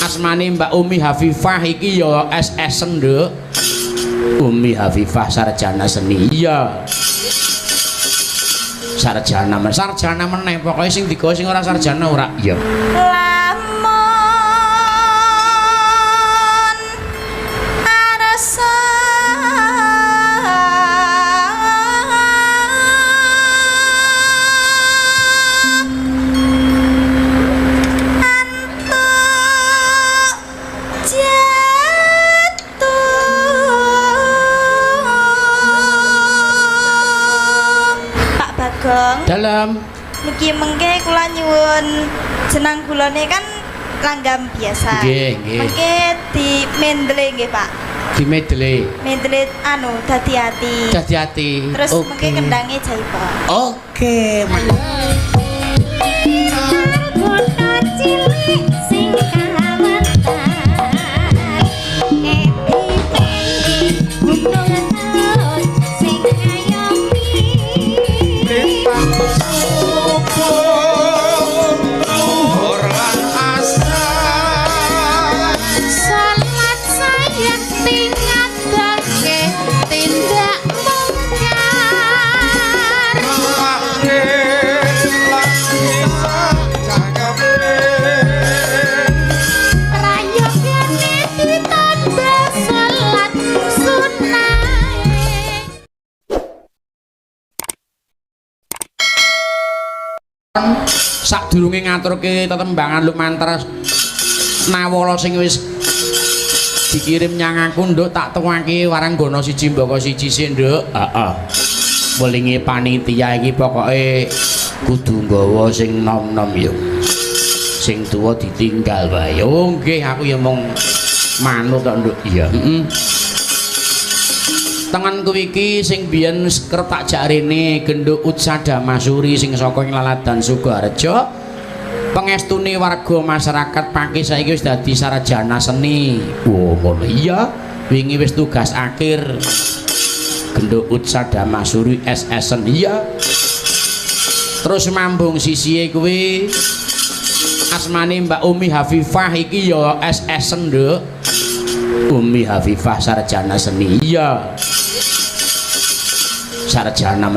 Asmane Mbak Umi Hafifah iki ya SS-en, Nduk. Umi Hafifah sarjana seni. Iya. Sarjana meneh pokoke sing digawa sing ora sarjana ora. Iya. Dalam niki mengke kula nyuwun jeneng kulane kan langgam biasa. Nggih, nggih. Mengke di mendele nggih, Pak. Di medley. Mendele anu dadi ati. Dadi ati. Terus mengke kendange Jaipong. Oke, sadurunge ngaturke tetembangan lumantar nawala sing wis dikirim nyang aku, Nduk, tak tuwake Waranggana 1 Mbaka 1 sik, Nduk. Heeh. Welinge panitia iki pokoke kudu nggawa sing nom-nom yo. Sing tuwa ditinggal wae. Oh nggih, aku ya mung manut tok, Nduk. Iya, heeh. Tanganku iki sing biyen kertak jak rene Genduk Utsada Masuri sing saka Laladan Sukoharjo. Pengestune warga masyarakat Pake saiki wis dadi sarjana seni. Oh, ngono iya. Wingi wis tugas akhir. Genduk Utsada Masuri SS-en iya. Terus mambung sisihe kuwi asmane Mbak Umi Hafifah iki ya SS-en, Nduk. Umi Hafifah sarjana seni iya. Sarjana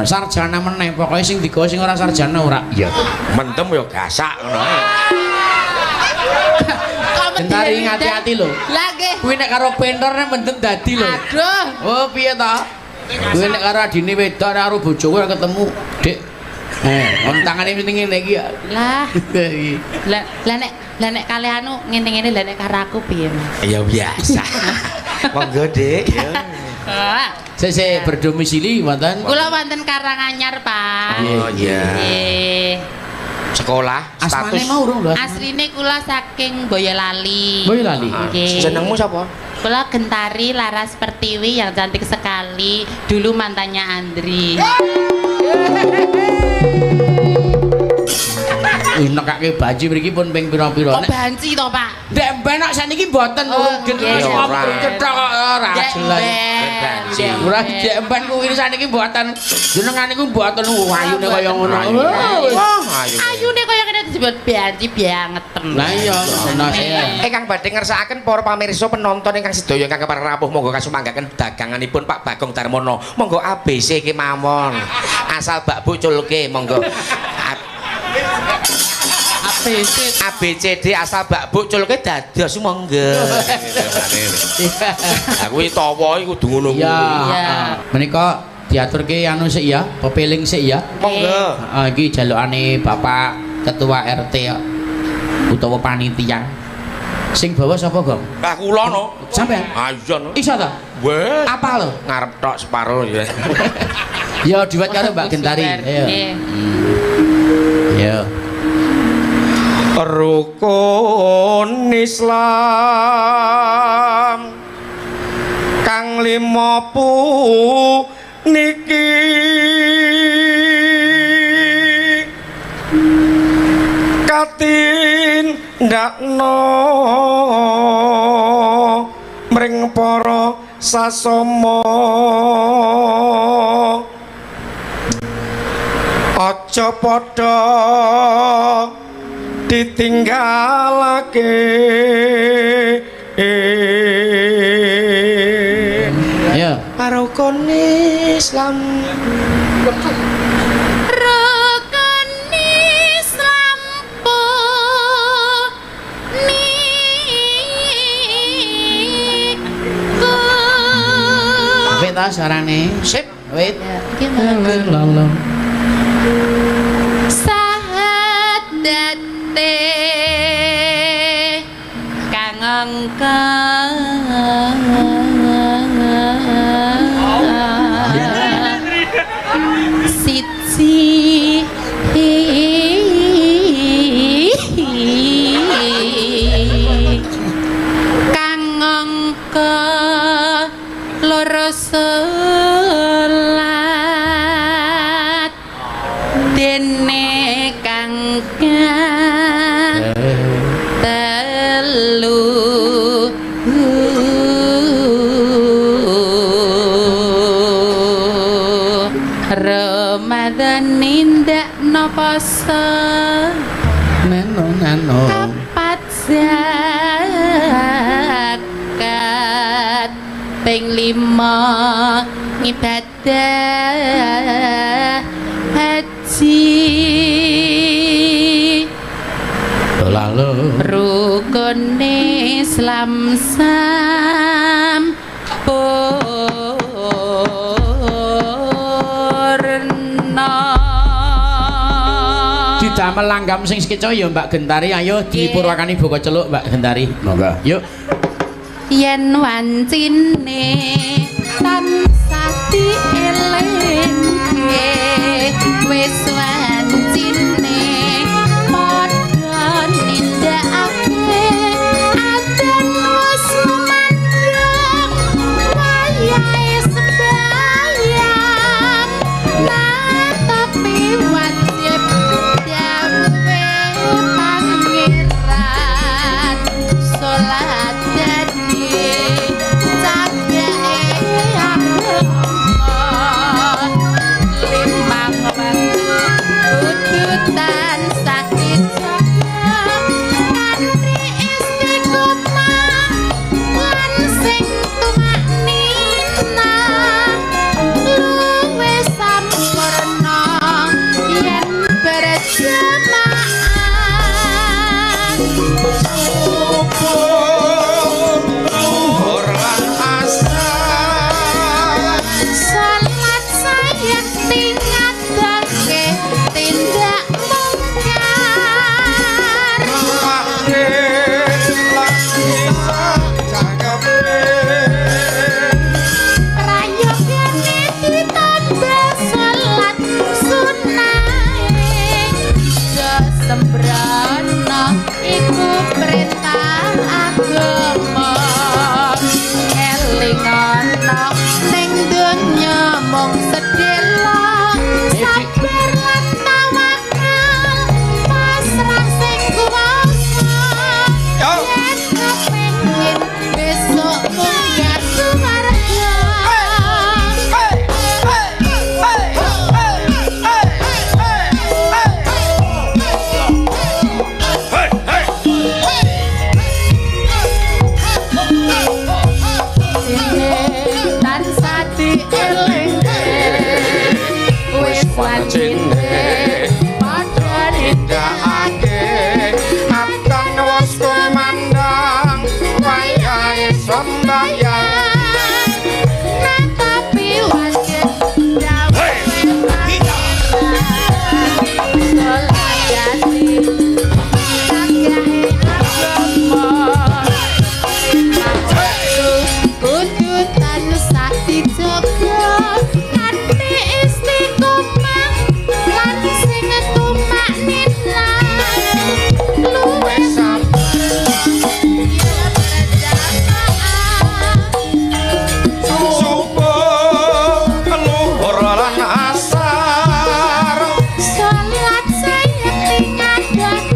meneh pokoke sing digawa sing ora sarjana ora. Iya. Mentem yo gasak ngono ae. Gentari ngati-ati lho. Lah nggih. Kuwi nek karo pentorne mendem dadi lho. Aduh. Oh piye ta? Kuwi nek karo adine wedok karo bojoku ketemu, Dik. Wong tangane ning ngene iki ya. Lah. Lah nek kalih anu ngene-ngene lah nek karo aku piye, Mas? Ya biasa. Monggo, Dik. Saya berdomisili wonten. Kula wonten Karanganyar, Pak. Oh iya. Nggih. Sekolah Asmane status. mau urung lho. Asline kula saking Boyolali. Boyolali. Nggih. Jenengmu sapa? Kula Gentari Laras Pertiwi yang cantik sekali. Dulu mantannya Andri. Nekake banci mriki pun ping pira-pira. Oh, banci to, Pak? Ndek benak saniki mboten urung nggih. cetok ora jelas. Ora ndek ben kuwi saniki mboten jenengane ku mboten ayune kaya ngono. Ayune kaya kene disebut banci banget. Lah iya ngono sih. Kang badhe ngersakaken para pamirsa penonton ingkang sedaya ingkang kepareng monggo kasumanggaken daganganipun Pak Bagong Darmono. Monggo ABC kemawon. Asal Mbak Bu culke monggo. ABCD asal Mbak Bu culke dados monggo. Aku iki tawa iki kudu ngono. Iya. Menika diaturke anu sik ya, pepeling sik ya. Monggo. Iki jalukane Bapak Ketua RT ya. Utawa panitia. Sing bawa sapa, Gong? Lah kula no. Sampean? Ah iya no. Iso ta? Wes. Apa lho? Ngarep tok separo ya. Ya diwat karo Mbak Gentari. Ayo. Ya. Rukun Islam kang limapu niki katindakno mring para sasama aja padha ditinggalake Islam rukun Islam puniku Wit ta suarane. sip Wit. gimana Lolo. sahadate kang angka siji kang angka loro salat dene kang telu Ramadan nindak noposo Nano. kapat zakat ping 5 ibadah haji Lalu. rukun Islam sampurna Didamel langgam sing sekeca ya Mbak Gentari ayo dipurwakani buka celuk Mbak Gentari. Monggo. Yuk. yen wancine tansah dielingke wis wancine padha nindakake adan wis lumandang wayahe sembayang nah tapi wajib dawe pangeran salat dadi cagake agama limang waktu udutan sakit jaga kanthi istiqomah lan sing tumaknina luwih sampurna yen berjamaah salat saya tingadake tindak mungkar prayogane ditambah salat sunahe sembrono iku perintah agama elingana ning donya mung sedhela sabar lan tawakal pasrah sing kuwasa yen kepengin besok munggah swarga tansah dielingke wis wancine padha nindakake adan wis kumandang wayahe sembayang nah tapi wajib dawe salat dadi cagake agama udutan sakti jaga kanthi istiqomah lan sing tumaknina luwih sampurna yen berjamaah subuh luhur lan asar salat saya tingadake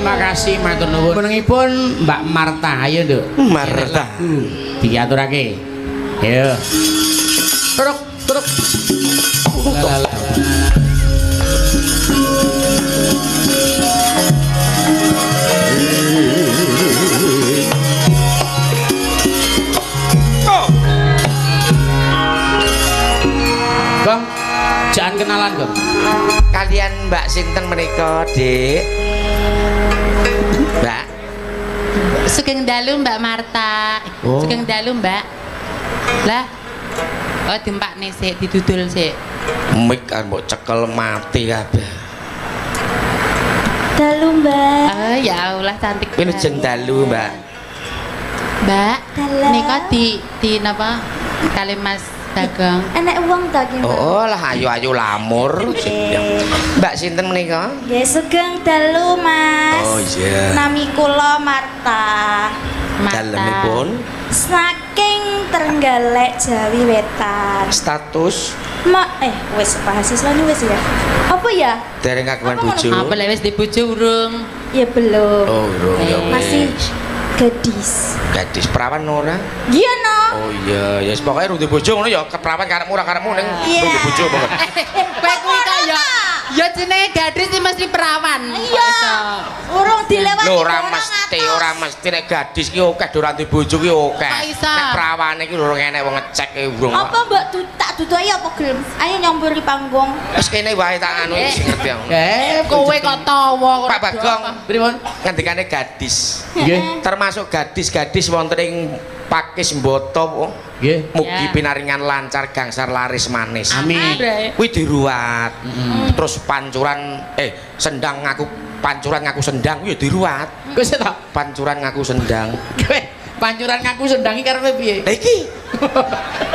Terima kasih matur nuwun. Menengipun Mbak Marta, ayo Nduk. Marta. Diaturake. Ayo. Turuk, turuk. Bang, jangan kenalan, Bang. Kalian Mbak sinten menika, Dik? Mbak. Sugeng dalu Mbak Marta. Oh. Sugeng dalu Mbak. Lah. Oh dimpakne sik, didudul sik. Mik kan mbok cekel mati kabeh. Dalu Mbak. Oh ya Allah cantik. Kuwi jeneng dalu, Mbak. Mbak, Dalah. nika di napa? Kali Mas Bagong. Enek uang tak ki Mbak? Oh, lah ayu-ayu lamur. Mbak sinten menika? Nggih sugeng dalu Mas. Oh iya. Nami kula Marta. Dalemipun Saking Trenggalek Jawi Wetan. status Wis mahasiswa nih wis ya. Apa ya? dereng kagungan Apa bojo. Apa lewis di bojo urung? Ya belum. Oh, urung ya. Masih wis. gadis. Gadis perawan ora? Iya no. Oh iya, ya pokoke urung di bojo ngono ya, keperawan karepmu ora karepmu ning Iya. urung di bojo banget. Kowe kuwi kaya ya jenenge gadis sih mesti perawan. Iya. Urung dilewati. Lho ora mesti nek gadis ki akeh ora di bojo ki akeh. Kok iso? Nek perawane ki urung enek wong ngecek ki urung. Apa Mbak tak dudoi apa gelem? Ayo nyomburi panggung. Wis kene wae tak anu sing ngerti aku. Kowe kok tawa kok. Pak Bagong, Pripun? ngendikane gadis. Nggih. Termasuk gadis-gadis wonten ing Pakis Mboto. Nggih. Mugi Ya. pinaringan lancar gangsar laris manis. Amin. Kuwi diruat. Terus pancuran sendang ngaku pancuran ngaku sendang kuwi ya diruat. Kowe sik ta? Pancuran ngaku sendang. Kowe pancuran ngaku sendangi karepe piye? Lah iki.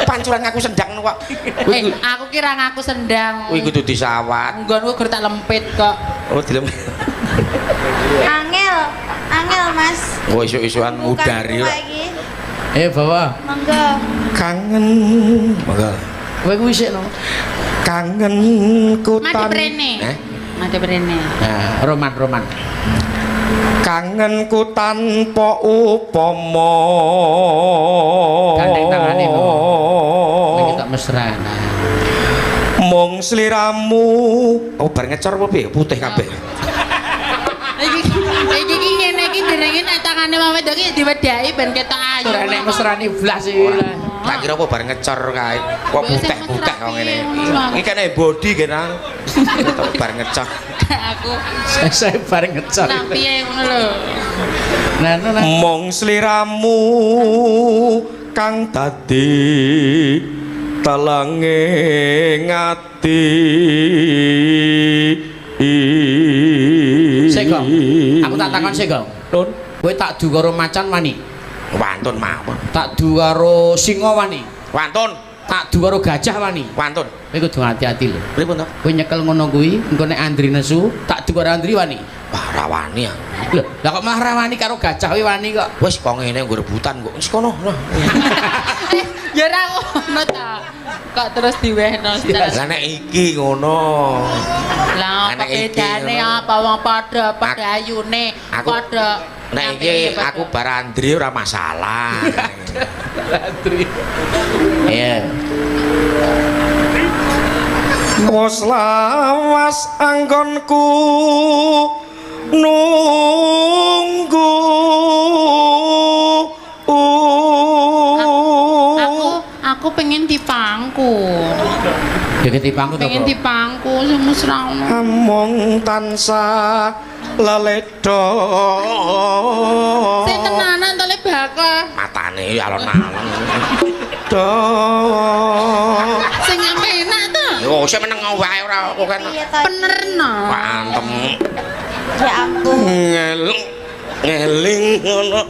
Pancuran ngaku sendang kok. Kuwi Aku kira ngaku sendang. kuwi kudu disawat. Nggonku gur tak lempit kok. Oh, dilem. Angel Mas. Oh, isu-isuan mudari. Bukan iki. Bawa. Monggo. Kangen. Monggo. Kowe kuwi sik no. Kangen Mati kutan. brene. Eh? Mati brene. Nah, roman. Kangenku tanpa upama. Gandeng tangane mo. Iki tak mesra. Mung sliramu. Oh, bar ngecor apa piye? Putih kabeh. Iki ngene iki jenenge nek tangane Mama Wedok iki diwedhaki ben ketok ayu. Ora nek mesrani blas iki. Tak kira apa bar ngecor kae. Kok putih-putih kok ngene. Iki kene body genang. Bar ngecor. Aku Saya bareng ngecor. nak piye ngono lho. Nah. Mung sliramu kang dadi talange ngati. Sik, Gong. Aku tak takon sik, Gong. Nun, Kowe tak du karo macan wani. wantun mawon. Tak du karo singa wani. Wantun, Tak du karo gajah wani. wantun. Kowe kudu hati-hati lho. Pripun to? Kowe nyekel ngono kuwi, engko nek Andri nesu, tak du karo Andri wani. Wah, rawani ya. Lho, lah kok malah rawani karo gajah kuwi wani kok. Wis kok ngene nggo rebutan kok. Wis kono. Nah. Ya ora ngono ta. Kok terus diwehno. Lah nek iki ngono. Lah apa Nek iki bedane ngono. apa wong padha ayune Aku- padha. Nek iki aku bar Andri ora masalah. Andri. Iya. Wes lawas anggonku nunggu. Aku pengen dipangku. Ya ketipangku to. Pengen dipangku sing mesra ngono. Among tansah leledha. Sing tenanan to le bakal. Matane alon-alon. Do. Sing enak to. Yo sing meneng wae ora kok kan. Iya to. Penerno. Pantem. Ya ampun. Ngeling ngono.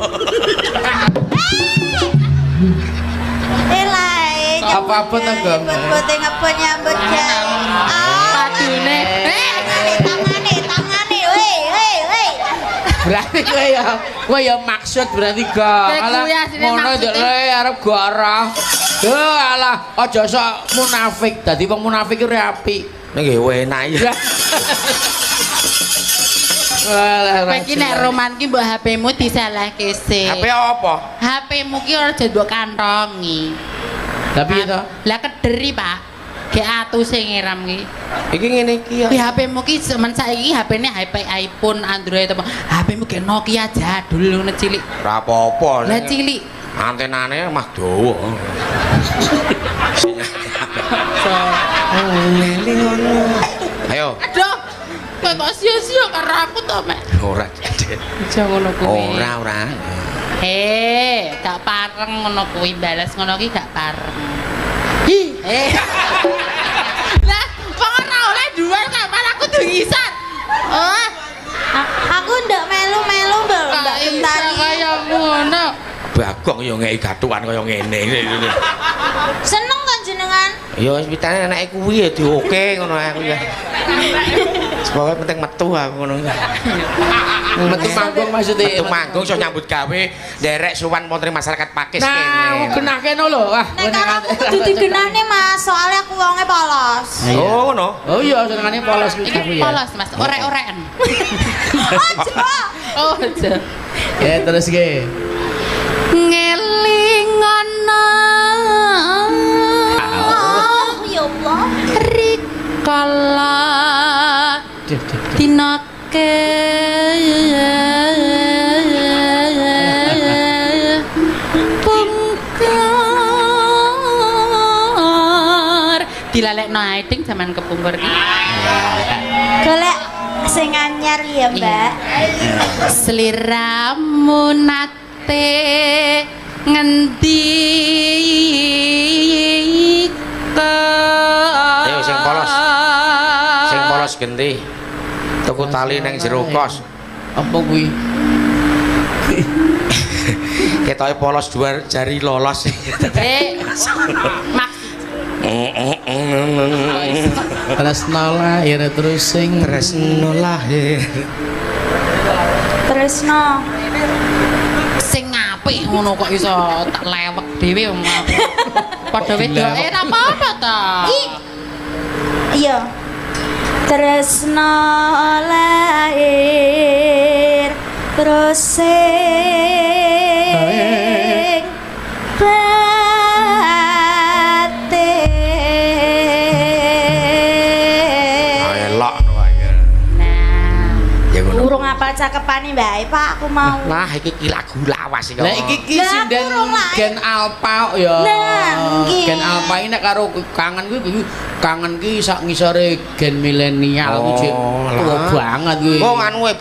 Elai. Apa-apa to, Gong? Bote ngapa nyambut gawe. Padune. Tangane. Woi. Berarti kowe ya maksud berarti gak. Nek Alah kuwi asline ngono maksude. ndek arep garah. Alah aja sok munafik. Dadi wong munafik ki ora apik. Nggih enak ya. Kowe iki nek roman ki mbok HP-mu disalahke sik. HP apa? HP-mu ki ora jenduk kantongi. Tapi itu Lah kederi, Pak. Gek atu sing ngiram ki. Iki ngene iki ya. Di HP-mu ki semen saiki HP-ne HP iPhone, Android apa. HP-mu ge Nokia jadul ngono cilik. Ora apa-apa. Lah cilik. Antenane mah dawa. Ayo. Aduh. Kowe kok sia-sia karo aku to, Mek? Ora. Aja ngono kuwi. Ora. Gak pareng ngono kuwi, balas ngono ki gak pareng. Lah, kok ora oleh dhuwur kapan aku dungisan. Oh, Aku ndak melu-melu Mbak Gentari. kaya ngono. Bagong ya ngeki gatuan kaya ngene. Seneng kan jenengan? Ya wis pitane anake kuwi ya dioke ngono aku ya. Semoga penting metu aku ngono. metu manggung maksudnya. Metu manggung iso nyambut gawe nderek suwan wonten masyarakat Pakis kene. Nah, genah kene lho. Wah, Nek karo aku kudu digenahne Mas, soalnya aku wonge polos. Oh ngono. Oh iya, senengane polos kuwi Iki ya. polos, Mas. Orek-oreken. Aja. Oh, aja. Ya terus ge. Ngelingono. Oh, ya Allah. Rikala dinake pungkur dilalekno ae ding jaman kepungkur iki. Golek sing anyar ya, Mbak. Sliramu nate ngendi Ayo sing polos. Sing polos genti. Tuku tali nang jero kos. Apa kuwi? Ketoke polos dua jari lolos. Mak Tresno lahir terus sing Tresno lahir. Tresno. sing apik ngono kok iso tak lewek dhewe wong aku. Padha wedoke ora apa-apa ta. Iya. Tresno lahir terus sing Elok no ae. Nah, Ya ngono. urung apal cakepane Mbak Pak, aku mau. Nah iki lagu lawas iki. Lah iki Lah, sinden kurang lah. Gen Alpa ya. Nah, nggih. Gen Alpa ini karo kangen kuwi kangen ki sak ngisore gen milenial kuwi Oh, tuwa lah. banget kuwi. Kok anu e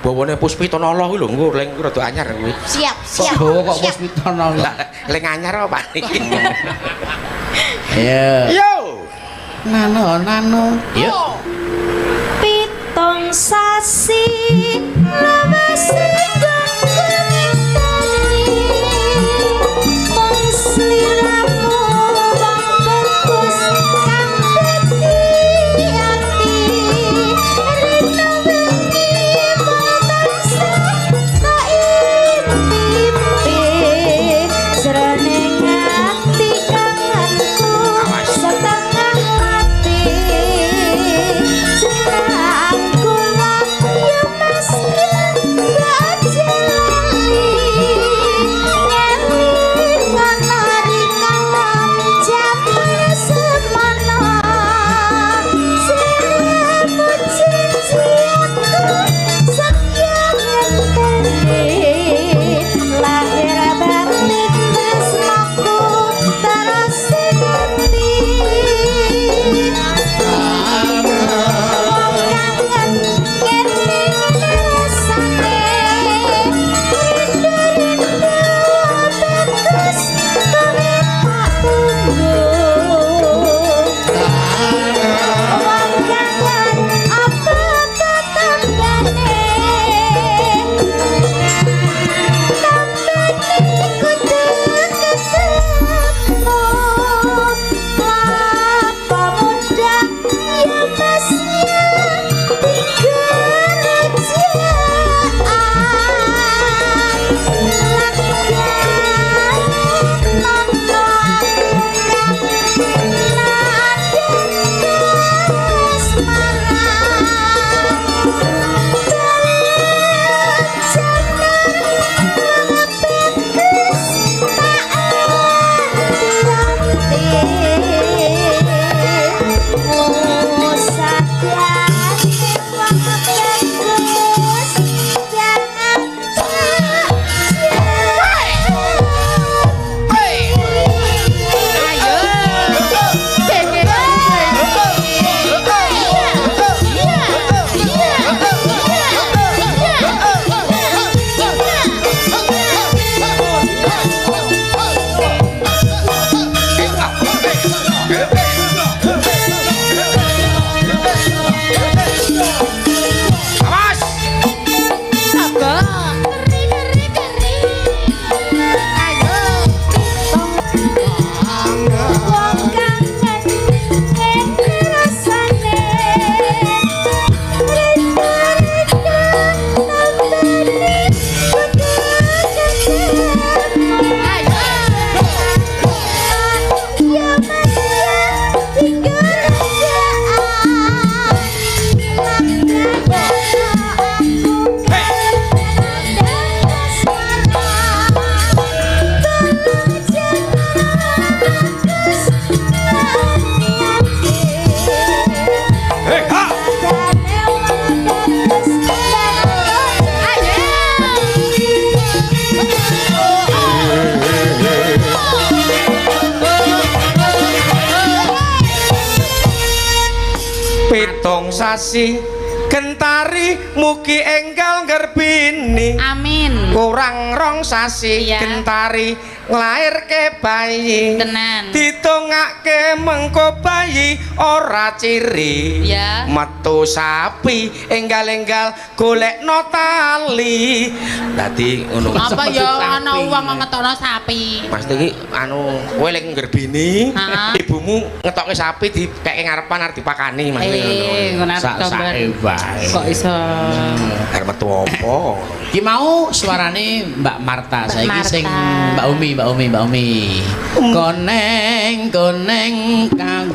bawane Puspitanala kuwi lho engko leng rada anyar kuwi. Siap, Kok siap. bawa kok siap. hospital lho. Lah leng anyar apa iki? Ya. Yo. Nano. Yuk. Pitung sasi lawas wong sliramu wong bagus kang dadi ati rino bengi mangsa tak impi jroning ati kangenku setengah hati jenengku lah ya mas gak pitung sasi Gentari mugi enggal ngerbini Amin. kurang rong sasi Iya. Gentari nglairke bayi Tenan. ditungake mengko bayi ora ciri Ya. metu sapi enggal-enggal golekno tali dadi ngono Apa Seperti ya sapi. ana wong ngetokno sapi. Mas iki anu kowe lek ngerbini Ha. ibumu ngetokke sapi dikeke ngarepan arep dipakani Mas Ngono Sak-sake wae. Kok iso arep metu apa Ki mau suarane Mbak Marta, saiki Marta. sing Mbak Umi. Koneng kang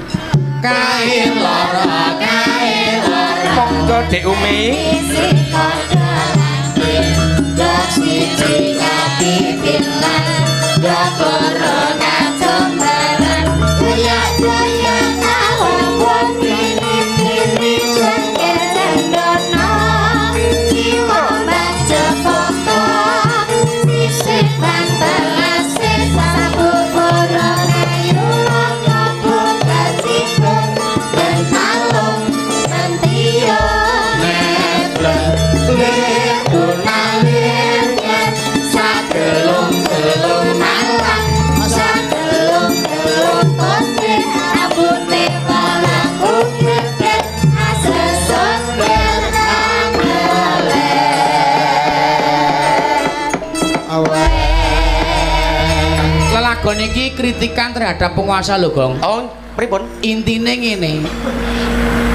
kae lara monggo Dek Umi Lelagon iki kritikan terhadap penguasa lho, Gong. oh pripun Intine ngene.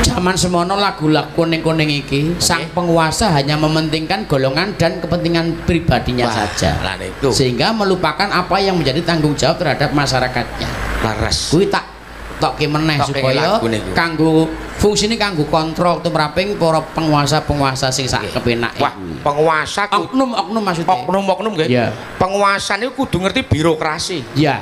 Zaman semono lagu-lagu kuning-kuning iki sang penguasa hanya mementingkan golongan dan kepentingan pribadinya Wah, saja. lah niku. Sehingga melupakan apa yang menjadi tanggung jawab terhadap masyarakatnya. laras Kuwi tak tokke meneh Tokke supaya lagu niku. kanggo fungsine kanggo kontrol tumraping para penguasa-penguasa sing sak kepenake. wah penguasa Oknum-oknum maksudnya. oknum nggih Iya. penguasa niku kudu ngerti birokrasi Ya.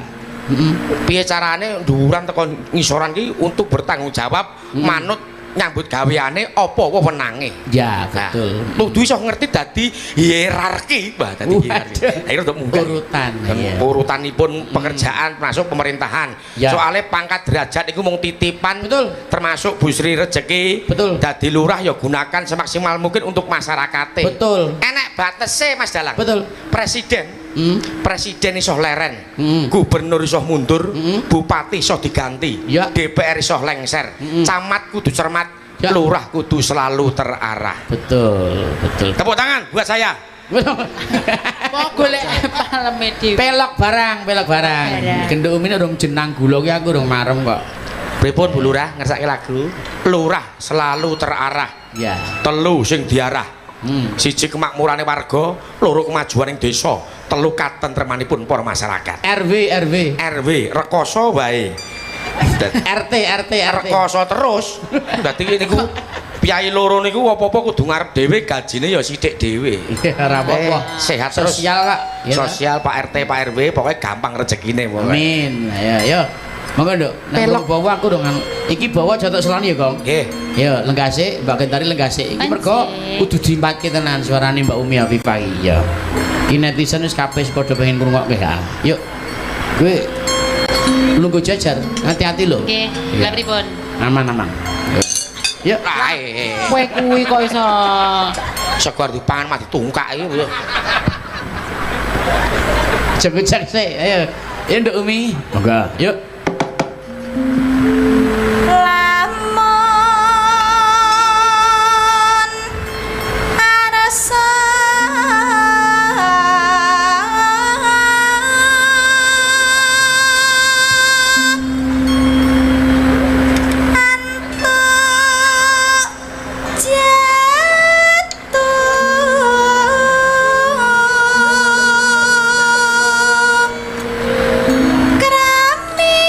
piye carane nduwuran teko ngisoran ki untuk bertanggung jawab manut nyambut gaweane apa wewenange. Ya, Nah, betul. kudu iso ngerti dadi hierarki, Mbah, dadi hierarki. Waduh. Akhirnya untuk munggah. Urutan, iya. Urutanipun pekerjaan termasuk pemerintahan. Ya. Soalnya pangkat derajat iku mung titipan. Betul. Termasuk Bu Sri Rejeki. Betul. Dadi lurah ya gunakan semaksimal mungkin untuk masyarakate. Betul. Enek batese Mas Dalang. Betul. Presiden. Hmm. Presiden iso leren, gubernur iso mundur, bupati iso diganti, Ya. DPR iso lengser, camat kudu cermat, Ya. lurah kudu selalu terarah. Betul. Tepuk tangan buat saya. mau golek paleme dhewe. Pelok barang. Barang. Genduk umine urung jenang gula ki aku urung marem kok. Pripun Bu Lurah ngersake lagu? Lurah selalu terarah. Ya. Telu sing diarah. Siji kemakmurane warga, loro kemajuaning desa, telu katentremanipun para masyarakat. RW. RW rekoso wae. RT. Rekoso terus. Dadi niku piyai loro niku apa-apa kudu ngarep dhewe, gajine ya sithik dhewe. Ora apa-apa. Sehat terus. Sosial, Kak. Ya, Sosial Pak RT, Pak RW, pokoknya gampang rezekine pokoke. Amin. Ya. Monggo, Nduk. Pelok. Nek bawa aku dong. Iki bawa jotok selani ya, Gong. Nggih. Ya, lenggase, Mbak Gentari lenggase. Iki mergo kudu diempatke tenan suarane Mbak Umi Afifah iki ya. Ki netizen wis kabeh padha pengen ngrungokke ha. Yuk. Kowe lungguh jajar, hati-hati lho. Nggih, Iya. lha pripun? Aman. Yuk. Ae. Kowe kuwi kok iso Segar dipangan mati tungkak iki yo. Cek sik. Ayo. Ya Nduk Umi. Monggo. Yuk. Lamun arsa antuk jatuh krami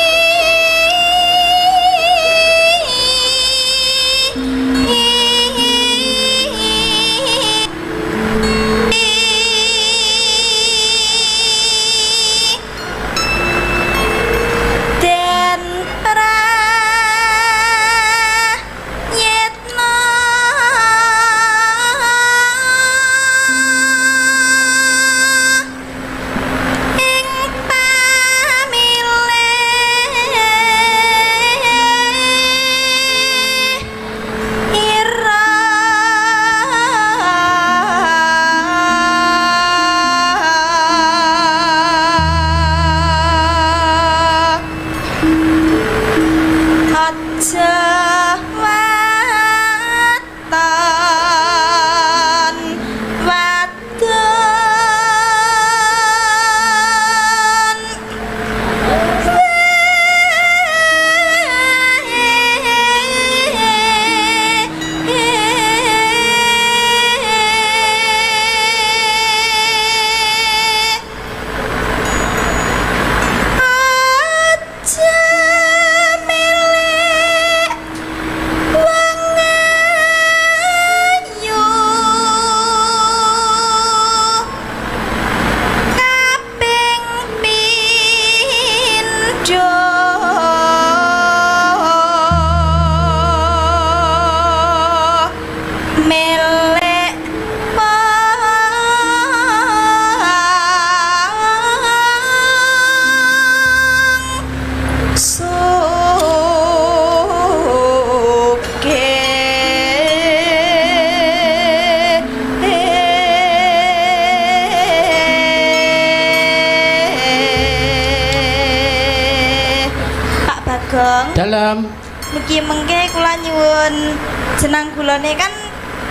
Dalam. Niki mengke kula nyuwun jenang gulane kan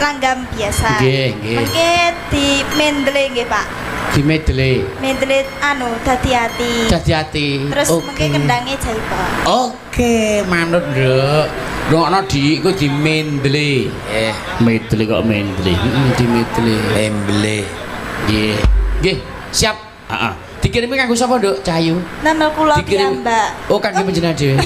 langgam biasa. Nggih, nggih. Mengke di mendele nggih, Pak. Di medley. Mendele anu dadi ati. Dadi ati. Terus mengke kendange jaipong. Oke, manut, Nduk. Rungokno di iku di medley. Medley kok medley. Di medley. Embele. Nggih. Nggih, siap. Heeh. Dikirimi kanggo sapa, Nduk? Cahayu. Nama kula Dikirim. Mbak. Oh, kangge panjenengan dhewe.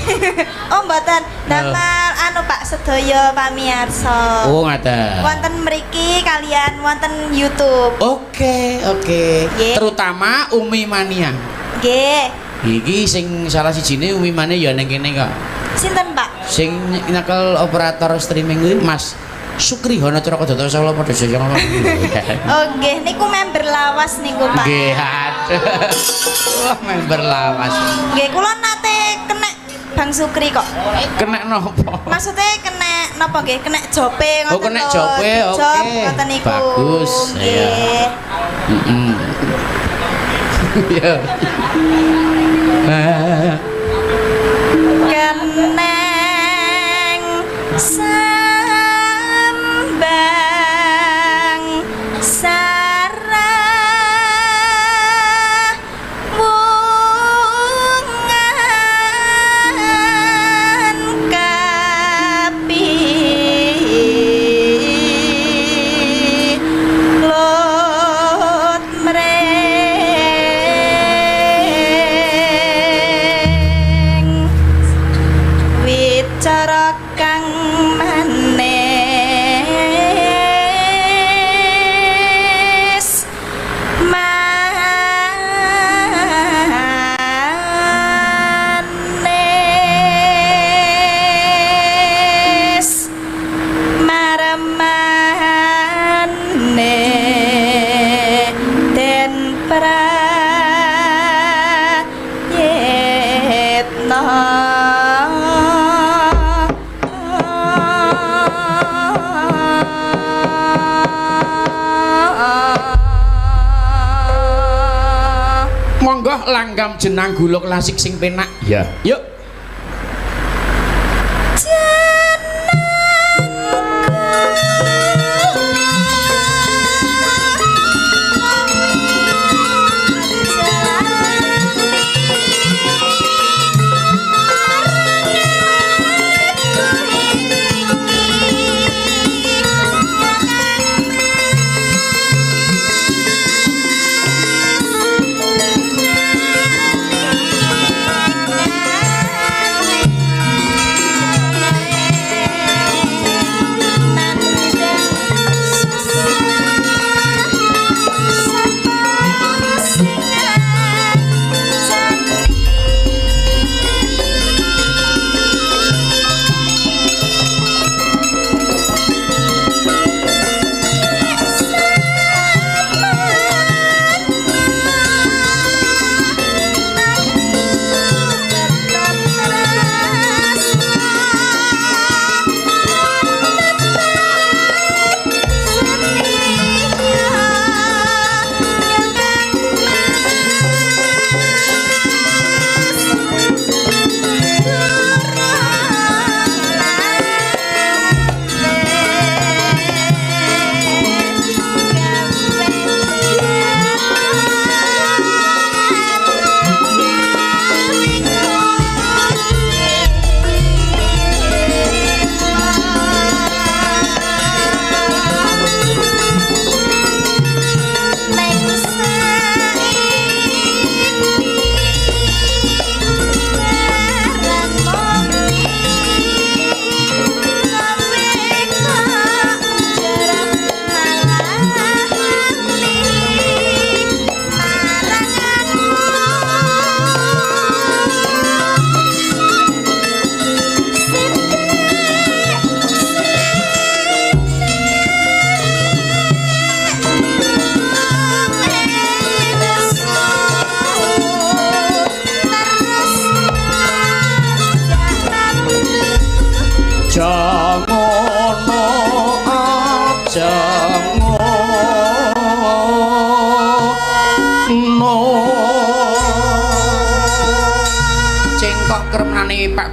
Oh, mboten. Nama anu Pak sedaya pamirsa. Oh, ngaten. Wonten mriki kalian wonten YouTube. Oke. Nggih. Terutama Umi Mania. Nggih. Iki sing salah sijine Umi Mania ya ning kene kok. Sinten, Pak? Sing nyekel operator streaming kuwi Mas Sukri Hono Carakodata Solo padha saya ngono. Oh, nggih, niku member lawas niku, Pak. Nggih, aduh. Wah, member lawas. Nggih, kula nate kena Bang Sukri kok. Kena nopo? Maksudnya kena napa nggih? Kena jope ngoten. Oh, kena lho. jope, Job oke. ngoten niku. Bagus, Nggih. Heeh. Ya. Keneng sambang sarah wungan kapi lot mreng wicara kang manis manis maremane den prayitna Monggo langgam jenang gula klasik sing penak. Ya. Yuk.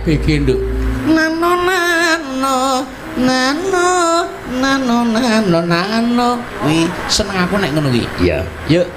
ABG nduk. Nano nano nano nano nano nano. Wi seneng aku nek ngono kuwi. Iya. Yuk.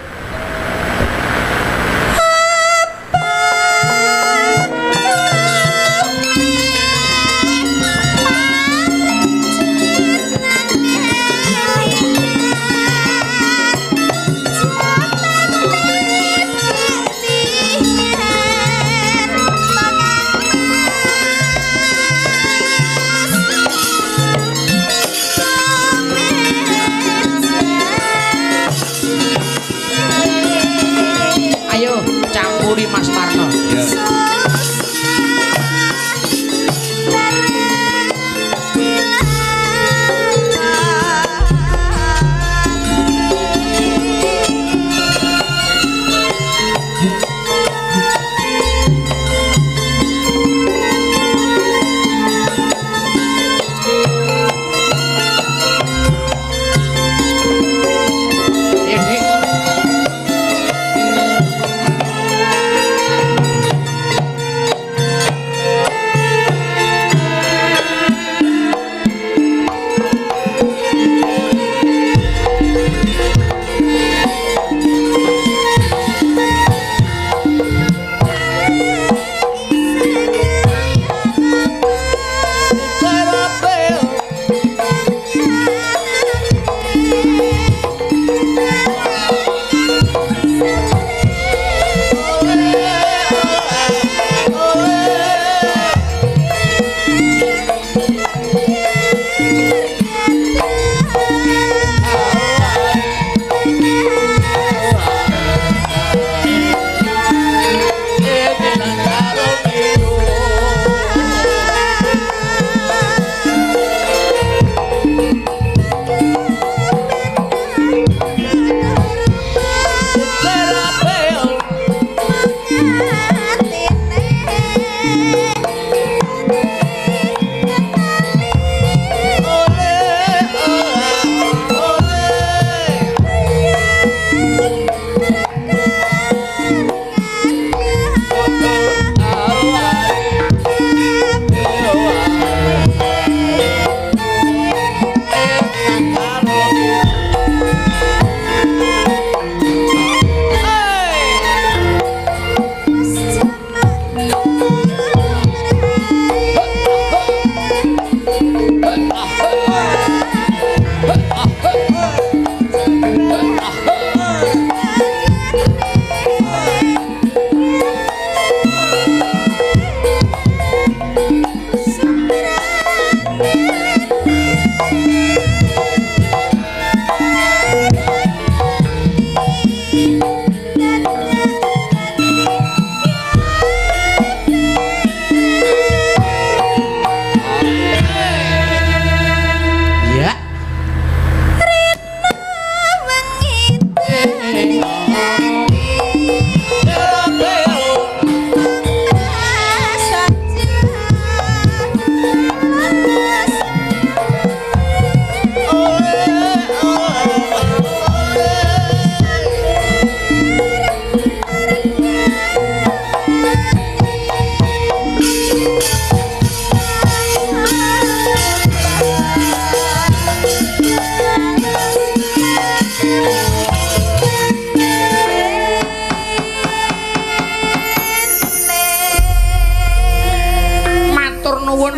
Campuri Mas Marno. Ya.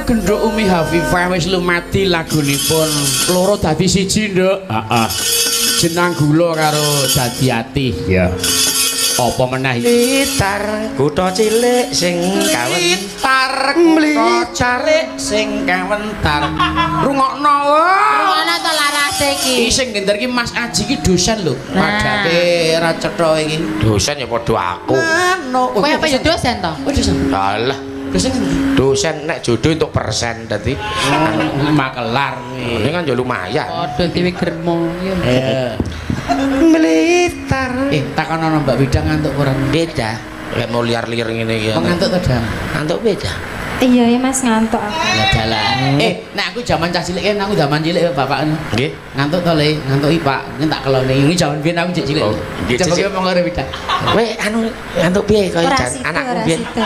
Genduk Umi Hafifah wis lumadi lagunipun loro dadi siji nduk. Heeh. Jenang gula karo dadi ati. Ya. Apa meneh Blitar kutha cilik sing kawentar kutha cilik sing kawentar. Rungokno. Rungokno to larase iki. Sing ngenter iki Mas Aji iki dosen lho. Padake ra cetha iki. Dosen ya padha aku. Kowe apa ya dosen to? Oh dosen. Alah. Dosen nek jodoh untuk persen dadi makelar ini kan yo lumayan padha dhewe germo ya Blitar takonono Mbak Bidang ngantuk ora beda lek mau liar-liar ngene iki ngantuk to Dang ngantuk beda Iya ya Mas ngantuk aku. Ya dalah. Nek aku zaman cah cilik kan aku zaman cilik bapak Nggih. ngantuk to le, ngantuki Pak. Ini tak kelone. Ini zaman biyen aku cek cilik. Oh, nggih, Coba Cik. ki monggo Rewida. Kowe anu ngantuk piye kaya Ora jan sido, anakku ora biyen? sido.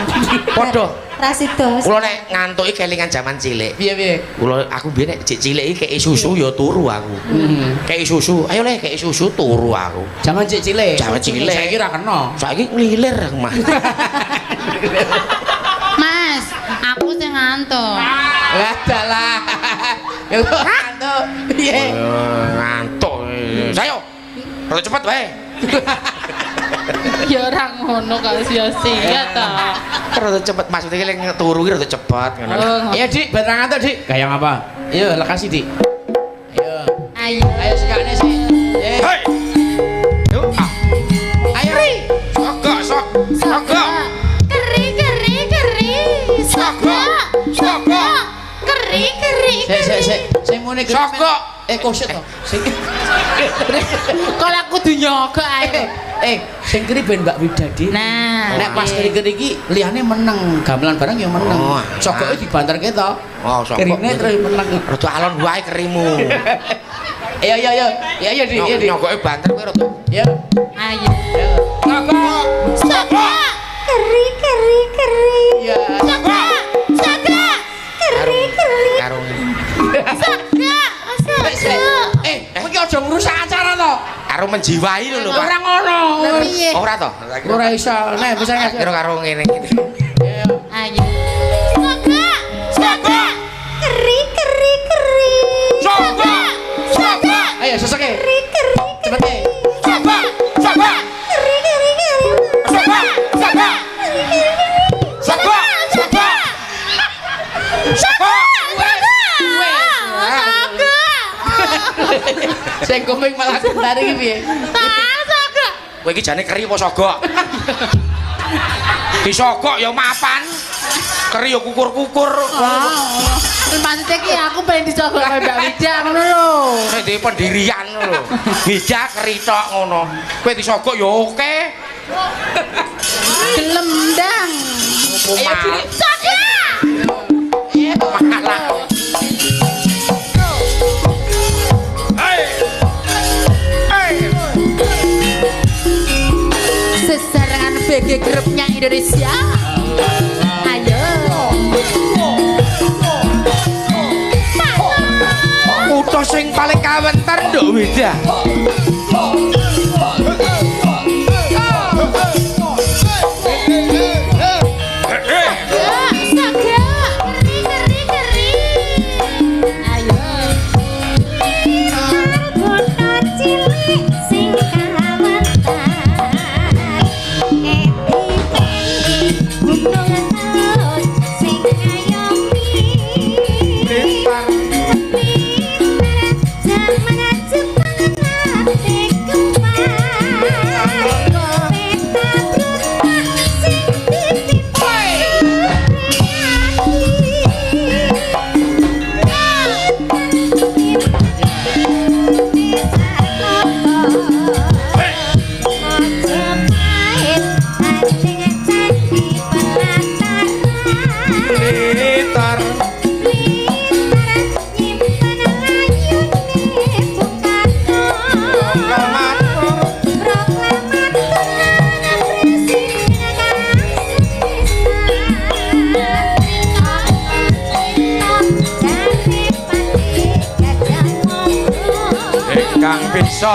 Padha. Ora sido. Kula nek ngantuki kelingan zaman cilik. Piye? Kula aku biyen nek cek cilik iki kei susu ya turu aku. Kei susu, ayo le kei susu turu aku. Zaman cek cilik. Zaman cilik. Saiki ra kena. Saiki nglilir aku mah. Mas, aku sing ngantuk. Lah dalah. Ya ngantuk. Piye? Ngantuk. Sayo. Rada cepet wae. Ya ora ngono kok sia-sia ta. Rada cepet maksudnya ki lek turu ki rada cepet ngono. Oh, Ayo Dik, bantu ngantuk Dik. Gayang apa? Ayo lekasi Dik. Ayo. ayo. Ayo sekane sih. Hei. Yuk. Ayo. Sok. Keri. Sogok. Keri. Sing muni Sogok. Koset to. Sing Kalau aku kudu nyogok ae. sing kiri ben Mbak Widadi. Nah, Nek pas kiri-kiri iki liyane meneng, gamelan bareng ya meneng. Oh, Sogoke dibanterke to. Oh, sogok. Kerine terus meneng. Rada alon wae kerimu. Ayo Dik, iya Dik. Nyogoke banter kowe rada. Ya. ayo. Sogok. Sogok. Keri. Ya. Sogok. Karo Kowe ki aja ngrusak acara to. karo menjiwai lho lho, Pak. Ora ngono. Piye? Ora to? Ora iso. Nek bisa Kira karo ngene iki. Ayo. Sogok. Keri. Sogok. Ayo seseke. Cepet e. Sogok. Sing komeng malah kentar iki piye? Kowe iki jane keri apa sogok? Disogok ya mapan. Keri ya kukur-kukur. Maksudnya ki aku pengen disogok karo Mbak Wida ngono lho. Nek dhewe pendirian lho. Beda keri tok ngono. Kowe disogok ya oke. Gelem ndang. Ayo Sogok. malah. Sesarengan BG grupnya Indonesia. Ayo. Kutha sing paling kawentar nduk Wida. Kang Pinso.